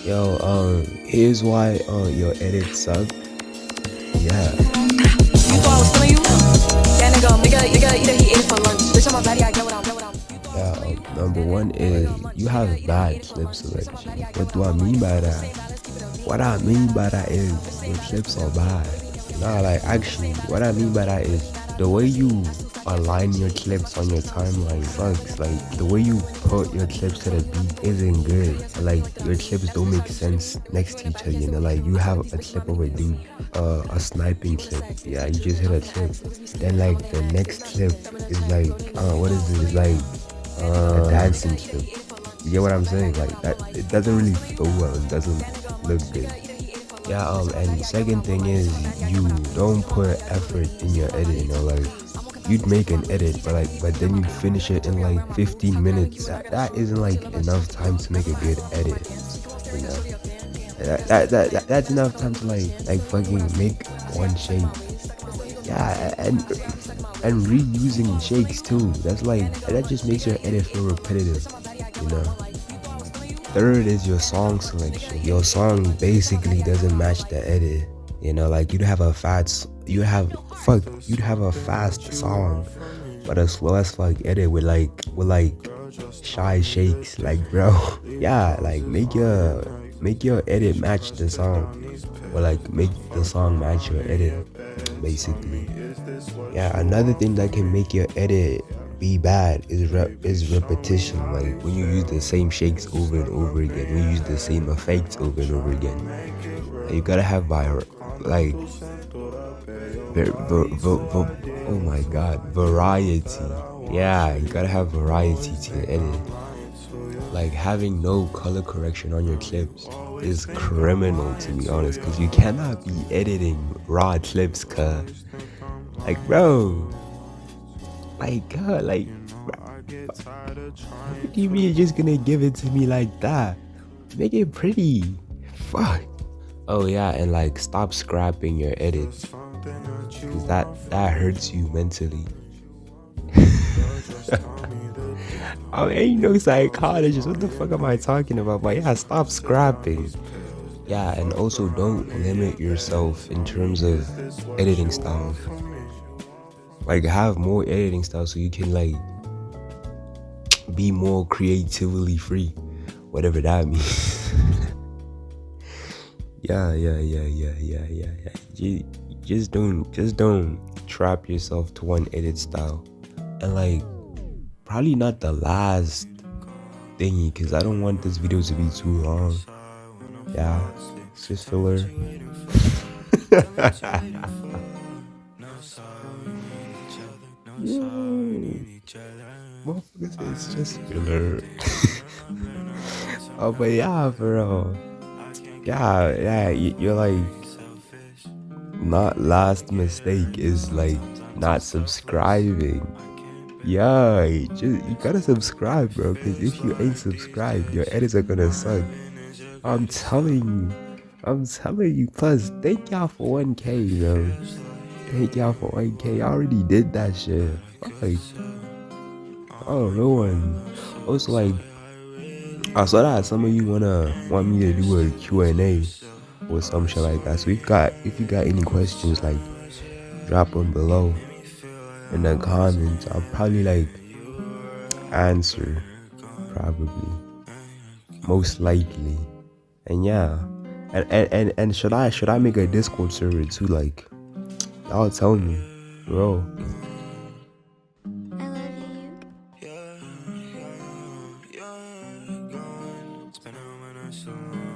Yo, here's why your edits suck. Yeah. You thought I was feeling you? Yeah, nigga, either he ate it for lunch. Bitch, I'm a baddie, I get what I'm. Yeah, number one is you have bad clip selection. What do I mean by that? What I mean by that is your clips are bad. Nah, like actually, what I mean by that is the way you align your clips on your timeline sucks. Like the way you put your clips to the beat isn't good. Like your clips don't make sense next to each other. You know, like you have a clip of a dude, a sniping clip. Yeah, you just hit a clip. Then like the next clip is like, what is it? It's like a dancing clip. You get what I'm saying? Like that, it doesn't really flow well. It doesn't look good. Yeah. And the second thing is you don't put effort in your edit. You know, like you'd make an edit, but then you'd finish it in like 15 minutes. That isn't like enough time to make a good edit. You know, that's enough time to like fucking make one shake. Yeah, and reusing shakes too. That's like that just makes your edit feel repetitive. You know. Third is your song selection. Your song basically doesn't match the edit. You know, like you'd have a fast song, but a slow as fuck edit with shy shakes. Like bro, yeah, like make your edit match the song, or like make the song match your edit, basically. Yeah, another thing that can make your edit be bad is repetition. Like when you use the same shakes over and over again, when you use the same effects over and over again. You gotta have like oh my god, variety. Yeah, you gotta have variety to your edit. Like having no color correction on your clips is criminal, to be honest, because you cannot be editing raw clips, cuz like bro, like god, like what do you mean you're just gonna give it to me like that? Make it pretty. Fuck. Oh yeah, and like stop scrapping your edits, because that hurts you mentally. I ain't no psychologist. What the fuck am I talking about? But yeah, stop scrapping. Yeah, and also don't limit yourself in terms of editing styles. Like have more editing styles so you can like be more creatively free, whatever that means. Yeah. Just don't trap yourself to one edit style, and like probably not the last thingy, because I don't want this video to be too long. Yeah, it's just filler. Yo, motherfucker say it's just filler. Oh, but yeah, bro. Yeah, you're like, not last mistake is like not subscribing. Yeah, you gotta subscribe, bro, because if you ain't subscribed, your edits are gonna suck. I'm telling you. Plus, thank y'all for 1K, bro. Thank y'all for 1K. I already did that shit. Like, oh, no one. Also, like, I saw that some of you want me to do a Q&A or some shit like that. So if you got any questions, like, drop them below in the comments. I'll probably like answer, probably, most likely. And yeah, and should I make a Discord server too? Like, y'all tell me, bro. I love you.